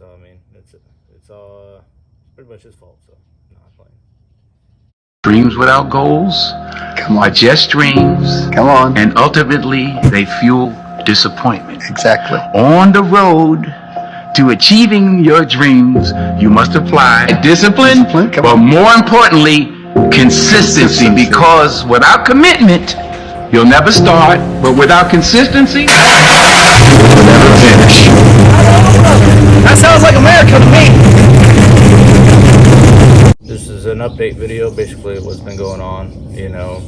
So I mean, it's all it's pretty much his fault. So not playing. Dreams without goals are just dreams. Come on. And ultimately, they fuel disappointment. Exactly. On the road to achieving your dreams, you must apply discipline, but more importantly, consistency. Because without commitment, you'll never start. But without consistency, you'll never finish. That sounds like America to me. This is an update video, basically what's been going on, you know,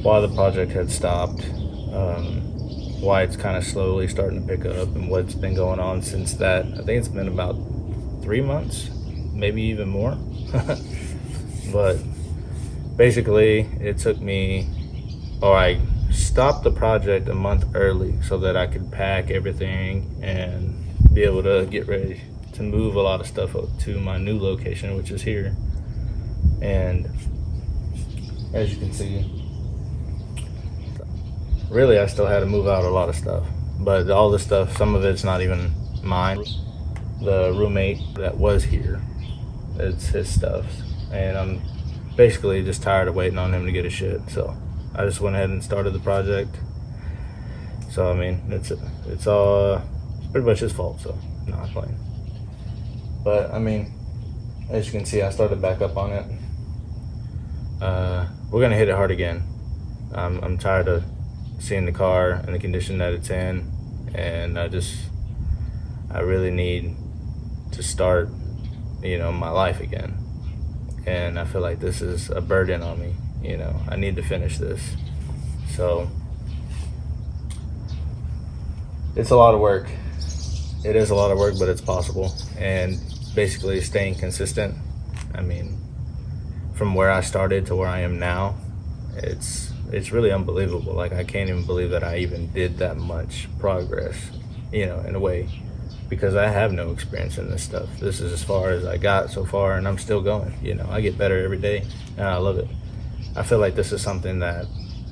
why the project had stopped, why it's kind of slowly starting to pick up, and what's been going on since that. I think it's been about 3 months, maybe even more. But basically it took me, I stopped the project a month early so that I could pack everything and be able to get ready to move a lot of stuff up to my new location, which is here. And as you can see, really I still had to move out a lot of stuff, but all this stuff, some of it's not even mine. The roommate that was here, it's his stuff, and I'm basically just tired of waiting on him to get his shit. So I just went ahead and started the project. So I mean, it's pretty much his fault. So not playing. But I mean, as you can see, I started back up on it. We're gonna hit it hard again. I'm tired of seeing the car in the condition that it's in, and I really need to start, you know, my life again. And I feel like this is a burden on me. You know, I need to finish this. So it's a lot of work. It is a lot of work, but it's possible. And basically staying consistent. I mean, from where I started to where I am now, it's really unbelievable. Like, I can't even believe that I even did that much progress, you know, in a way, because I have no experience in this stuff. This is as far as I got so far, and I'm still going. You know, I get better every day, and I love it. I feel like this is something that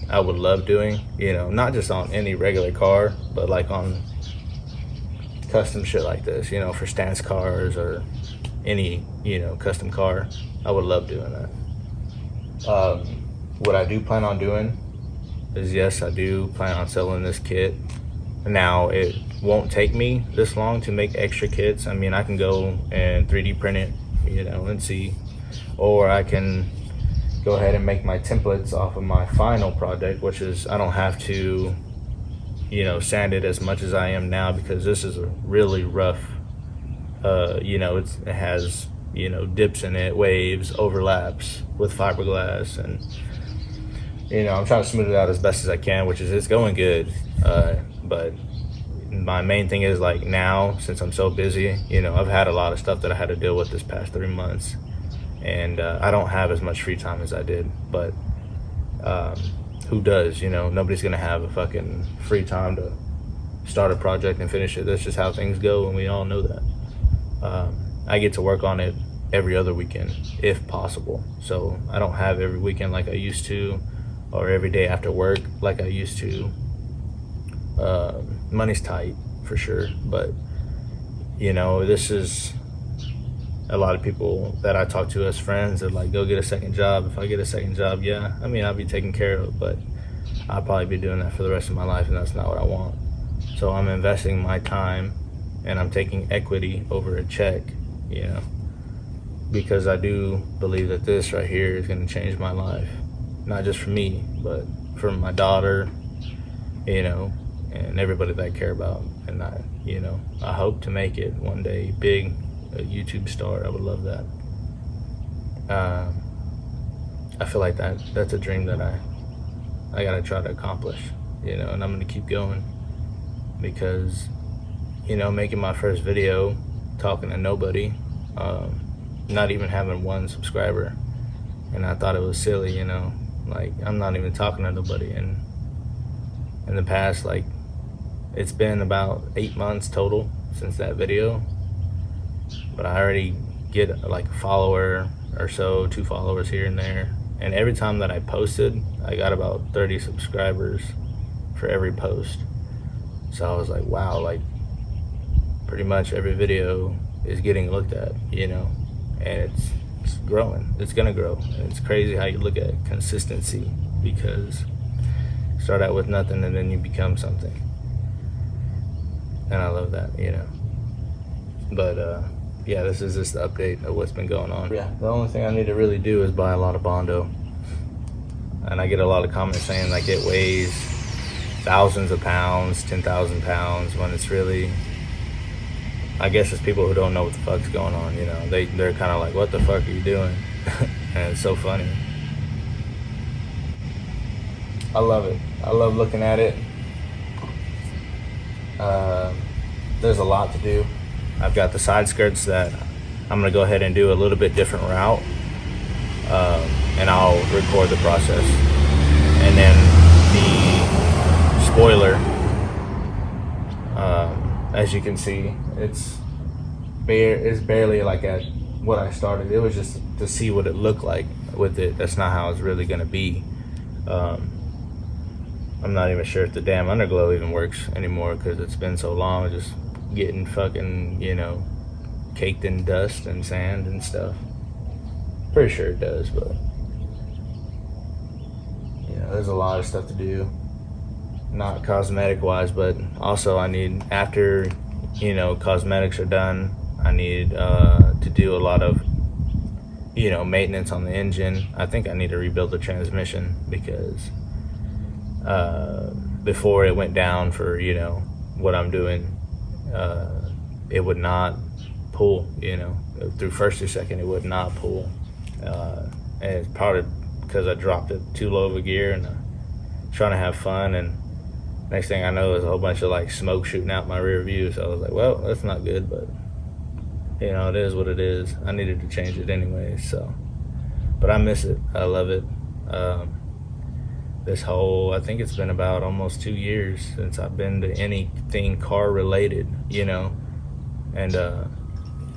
I would love doing, you know, not just on any regular car, but like on custom shit like this, you know, for stance cars or any, you know, custom car. I would love doing that. What I do plan on doing is, yes, I do plan on selling this kit. Now, it won't take me this long to make extra kits. I mean, I can go and 3D print it, you know, and see, or I can go ahead and make my templates off of my final project, which is, I don't have to, you know, sand it as much as I am now, because this is a really rough, you know, it has, you know, dips in it, waves, overlaps with fiberglass, and, you know, I'm trying to smooth it out as best as I can, which is, it's going good. But my main thing is, like, now, since I'm so busy, you know, I've had a lot of stuff that I had to deal with this past 3 months, and I don't have as much free time as I did. But who does? You know, nobody's gonna have a fucking free time to start a project and finish it. That's just how things go, and we all know that. I get to work on it every other weekend if possible, so I don't have every weekend like I used to, or every day after work like I used to. Money's tight for sure, but you know, this is a lot of people that I talk to as friends that, like, go get a second job. If I get a second job, yeah, I mean, I'll be taken care of, but I'll probably be doing that for the rest of my life, and that's not what I want. So I'm investing my time, and I'm taking equity over a check, you know, because I do believe that this right here is going to change my life, not just for me, but for my daughter, you know, and everybody that I care about. And I, you know, I hope to make it one day big, a YouTube star. I would love that. I feel like that's a dream that I gotta try to accomplish, you know, and I'm gonna keep going, because, you know, making my first video, talking to nobody, not even having 1 subscriber, and I thought it was silly, you know, like, I'm not even talking to nobody. And in the past, like, it's been about 8 months total since that video, but I already get like a follower or so, 2 followers here and there, and every time that I posted, I got about 30 subscribers for every post. So I was like, wow, like, pretty much every video is getting looked at, you know, and it's growing. It's gonna grow. And it's crazy how you look at consistency, because you start out with nothing and then you become something. And I love that, you know. But yeah, this is just the update of what's been going on. Yeah, the only thing I need to really do is buy a lot of Bondo. And I get a lot of comments saying like it weighs thousands of pounds, 10,000 pounds, when it's really, I guess it's people who don't know what the fuck's going on, you know. They're kind of like, what the fuck are you doing? And it's so funny. I love it. I love looking at it. There's a lot to do. I've got the side skirts that I'm gonna go ahead and do a little bit different route, and I'll record the process. And then the spoiler, as you can see, it's barely like at what I started. It was just to see what it looked like with it. That's not how it's really gonna be. I'm not even sure if the damn underglow even works anymore, because it's been so long, just getting fucking, you know, caked in dust and sand and stuff. Pretty sure it does, but you know, there's a lot of stuff to do, not cosmetic wise, but also I need, after, you know, cosmetics are done, I need to do a lot of, you know, maintenance on the engine. I think I need to rebuild the transmission, because before it went down for, you know, what I'm doing, it would not pull, you know, through first or second, it would not pull. And it's probably because I dropped it too low of a gear and trying to have fun, and next thing I know is a whole bunch of like smoke shooting out my rear view. So I was like, well, that's not good, but you know, it is what it is. I needed to change it anyway, so. But I miss it. I love it. This whole, I think it's been about almost 2 years since I've been to anything car related, you know. And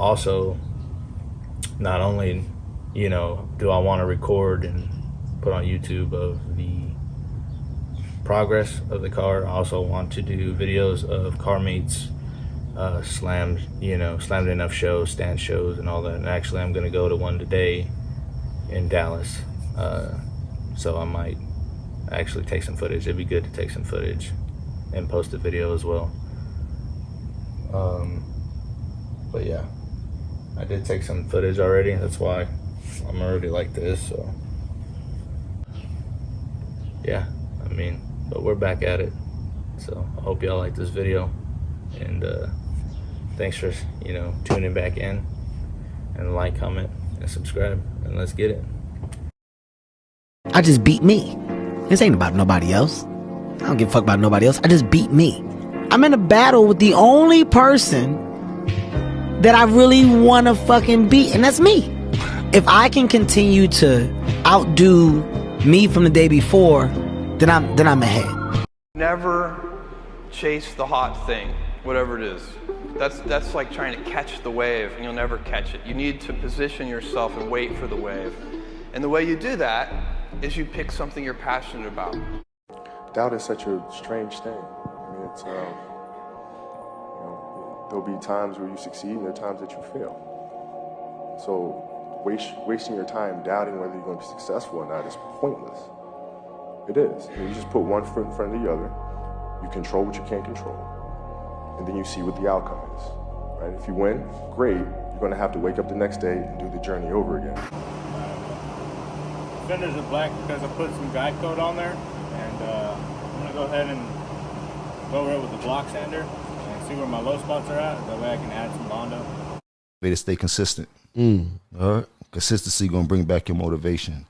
also, not only, you know, do I want to record and put on YouTube of the progress of the car, I also want to do videos of car meets, slammed, you know, slammed enough shows, stand shows and all that. And actually I'm gonna go to one today in Dallas. So I might actually take some footage. It'd be good to take some footage and post a video as well. But yeah, I did take some footage already. That's why I'm already like this, so. Yeah, I mean, but we're back at it. So I hope y'all like this video, and thanks for, you know, tuning back in, and like, comment, and subscribe, and let's get it. I just beat me. This ain't about nobody else. I don't give a fuck about nobody else. I just beat me. I'm in a battle with the only person that I really want to fucking beat, and that's me. If I can continue to outdo me from the day before, then I'm ahead. Never chase the hot thing, whatever it is. That's like trying to catch the wave, and you'll never catch it. You need to position yourself and wait for the wave. And the way you do that is you pick something you're passionate about. Doubt is such a strange thing. I mean, it's, you know, there'll be times where you succeed and there are times that you fail. So wasting your time doubting whether you're going to be successful or not is pointless. It is. You just put one foot in front of the other, you control what you can't control, and then you see what the outcome is. Right? If you win, great. You're going to have to wake up the next day and do the journey over again. Fenders are black because I put some guide coat on there, and I'm going to go ahead and go over it with the block sander and see where my low spots are at. That way I can add some Bondo. Way to stay consistent. All right? Consistency gonna bring back your motivation,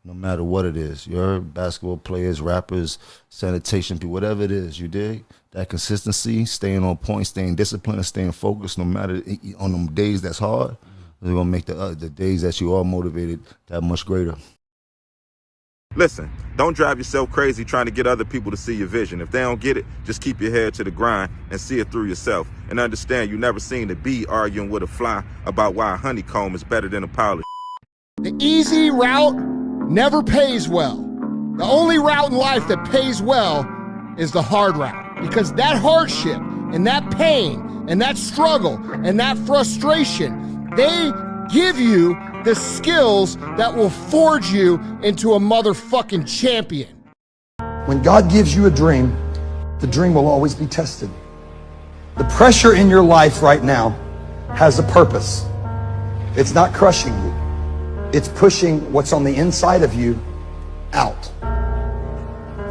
no matter what it is. Your basketball players, rappers, sanitation people, whatever it is, you dig? That consistency, staying on point, staying disciplined, and staying focused, no matter on them days that's hard, they're gonna make the days that you are motivated that much greater. Listen, don't drive yourself crazy trying to get other people to see your vision. If they don't get it, just keep your head to the grind and see it through yourself. And understand you never seen a bee arguing with a fly about why a honeycomb is better than a pile of The easy route never pays well. The only route in life that pays well is the hard route, because that hardship and that pain and that struggle and that frustration, they give you the skills that will forge you into a motherfucking champion. When God gives you a dream, the dream will always be tested. The pressure in your life right now has a purpose. It's not crushing you. It's pushing what's on the inside of you out.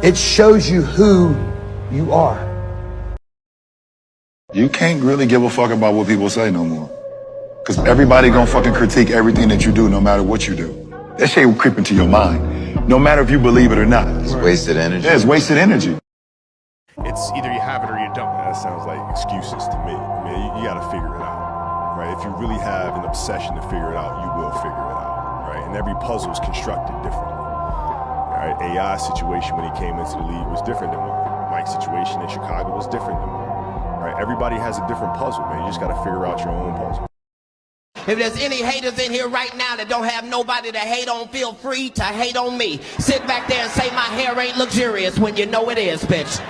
It shows you who you are. You can't really give a fuck about what people say no more. Because everybody gonna fucking critique everything that you do, no matter what you do. That shit will creep into your mind, no matter if you believe it or not. It's wasted energy. Yeah, it's wasted energy. It's either you have it or you don't. That sounds like excuses to me. I mean, you got to figure it out, right? If you really have an obsession to figure it out, you will figure it out, right? And every puzzle is constructed differently. All right, AI's situation when he came into the league was different than mine. Mike's situation in Chicago was different than mine. All right, everybody has a different puzzle, man. You just got to figure out your own puzzle. If there's any haters in here right now that don't have nobody to hate on, feel free to hate on me. Sit back there and say my hair ain't luxurious when you know it is, bitch.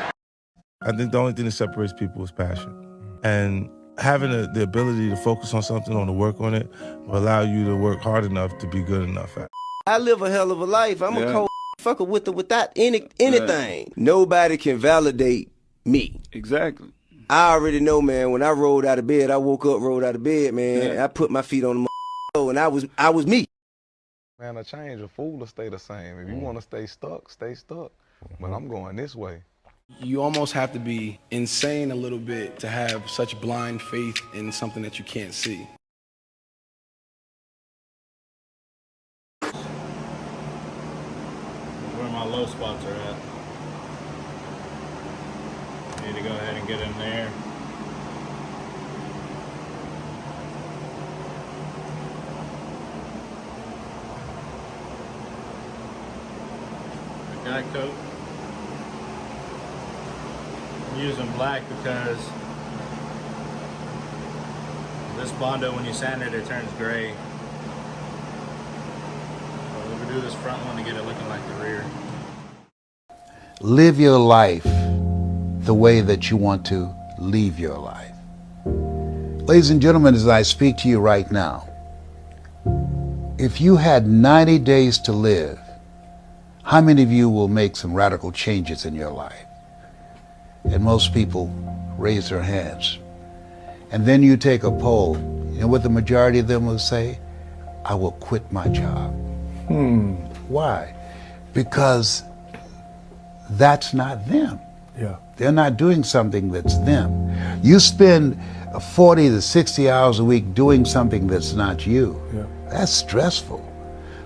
I think the only thing that separates people is passion. And having the ability to focus on something, to work on it, will allow you to work hard enough to be good enough at it. I live a hell of a life. I'm a cold fucker with or without anything. Nobody can validate me. Exactly. I already know, man, when I rolled out of bed, I woke up, rolled out of bed, man. I put my feet on the and I was me. Man, a change, a fool to stay the same. If you want to stay stuck, stay stuck. But I'm going this way. You almost have to be insane a little bit to have such blind faith in something that you can't see. Where my low spots are at. Need to go ahead and get in there. The guy coat. I'm using black because this Bondo, when you sand it, it turns gray. So we're gonna do this front one to get it looking like the rear. Live your life the way that you want to leave your life. Ladies and gentlemen, as I speak to you right now, if you had 90 days to live, how many of you will make some radical changes in your life? And most people raise their hands. And then you take a poll, you know what the majority of them will say? I will quit my job. Why? Because that's not them. Yeah. They're not doing something that's them. You spend 40 to 60 hours a week doing something that's not you. Yeah. That's stressful.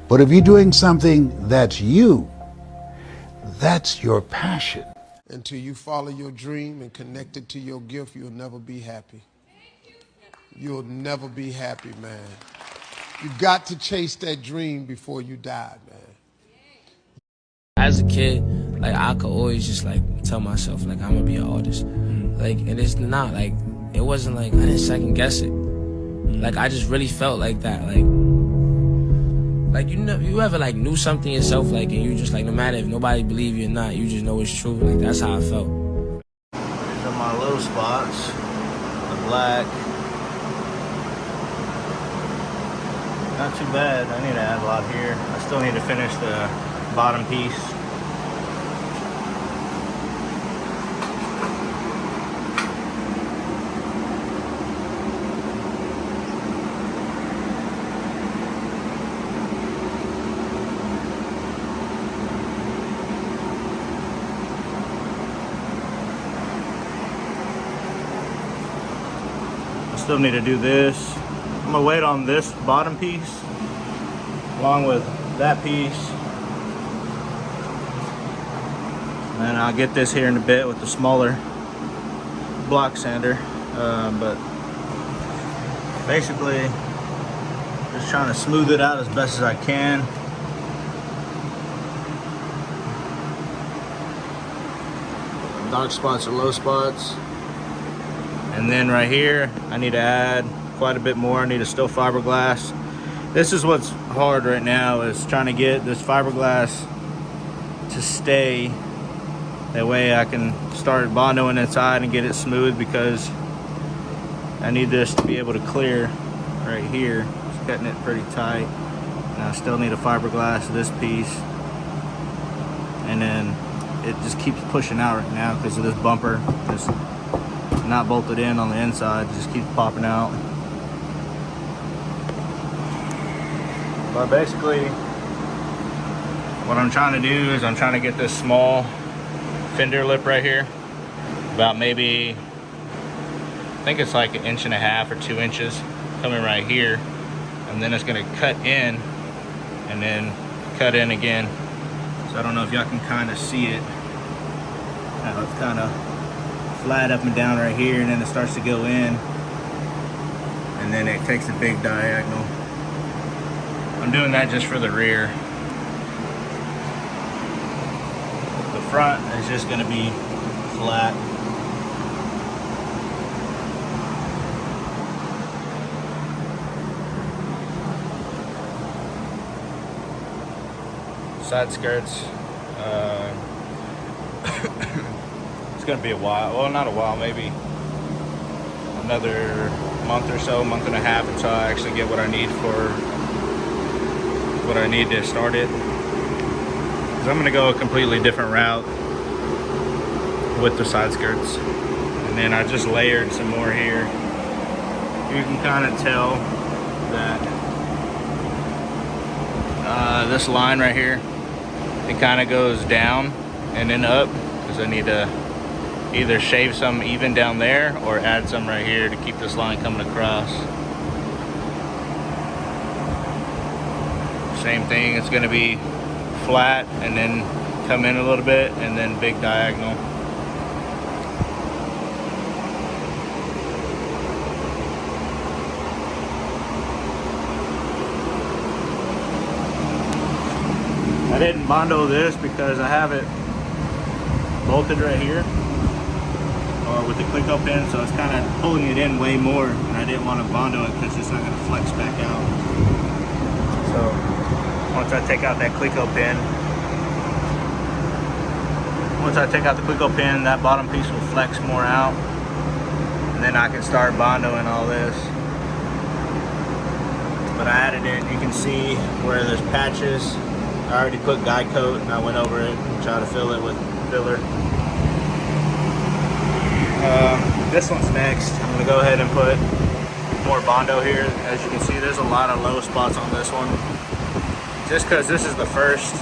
But if you're doing something that's you, that's your passion. Until you follow your dream and connect it to your gift, you'll never be happy. You'll never be happy, man. You got to chase that dream before you die, man. As a kid, like, I could always just, like, tell myself, like, I'm gonna be an artist. Like, and it's not, like, it wasn't like, I didn't second guess it. Like, I just really felt like that, like you know, you ever, like, knew something yourself, like, and you just, like, no matter if nobody believe you or not, you just know it's true. Like, that's how I felt. These are my low spots, the black. Not too bad. I need to add a lot here. I still need to finish the bottom piece. Still need to do this. I'm gonna wait on this bottom piece along with that piece, and I'll get this here in a bit with the smaller block sander, but basically just trying to smooth it out as best as I can. Dark spots or low spots. And then right here, I need to add quite a bit more. I need a still fiberglass. This is what's hard right now, is trying to get this fiberglass to stay. That way I can start bondoing inside and get it smooth, because I need this to be able to clear right here. Just cutting it pretty tight. And I still need a fiberglass of this piece. And then it just keeps pushing out right now because of this bumper. Just not bolted in on the inside. It just keeps popping out. But basically, what I'm trying to do is I'm trying to get this small fender lip right here. About maybe, I think it's like 1.5 or 2 inches coming right here. And then it's gonna cut in and then cut in again. So I don't know if y'all can kind of see it. Now it's kind of flat up and down right here, and then it starts to go in. And then it takes a big diagonal. I'm doing that just for the rear. The front is just gonna be flat. Side skirts, it's gonna be a while. Well, not a while, maybe another month or so, month and a half until I actually get what I need to start it. Because I'm gonna go a completely different route with the side skirts. And then I just layered some more here. You can kind of tell that this line right here, it kind of goes down and then up, because I need to either shave some even down there or add some right here to keep this line coming across. Same thing, it's going to be flat and then come in a little bit and then big diagonal. I didn't bondo this because I have it bolted right here with the click up pin, so it's kind of pulling it in way more, and I didn't want to bondo it because it's not going to flex back out. So once I take out that click up pin, that bottom piece will flex more out, and then I can start bondoing all this. But I added it, you can see where there's patches. I already put guy coat and I went over it and tried to fill it with filler. This one's next. I'm gonna go ahead and put more bondo here. As you can see, there's a lot of low spots on this one. Just because this is the first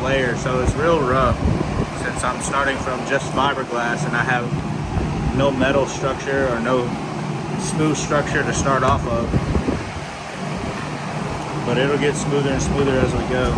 layer, so it's real rough since I'm starting from just fiberglass and I have no metal structure or no smooth structure to start off of. But it'll get smoother and smoother as we go.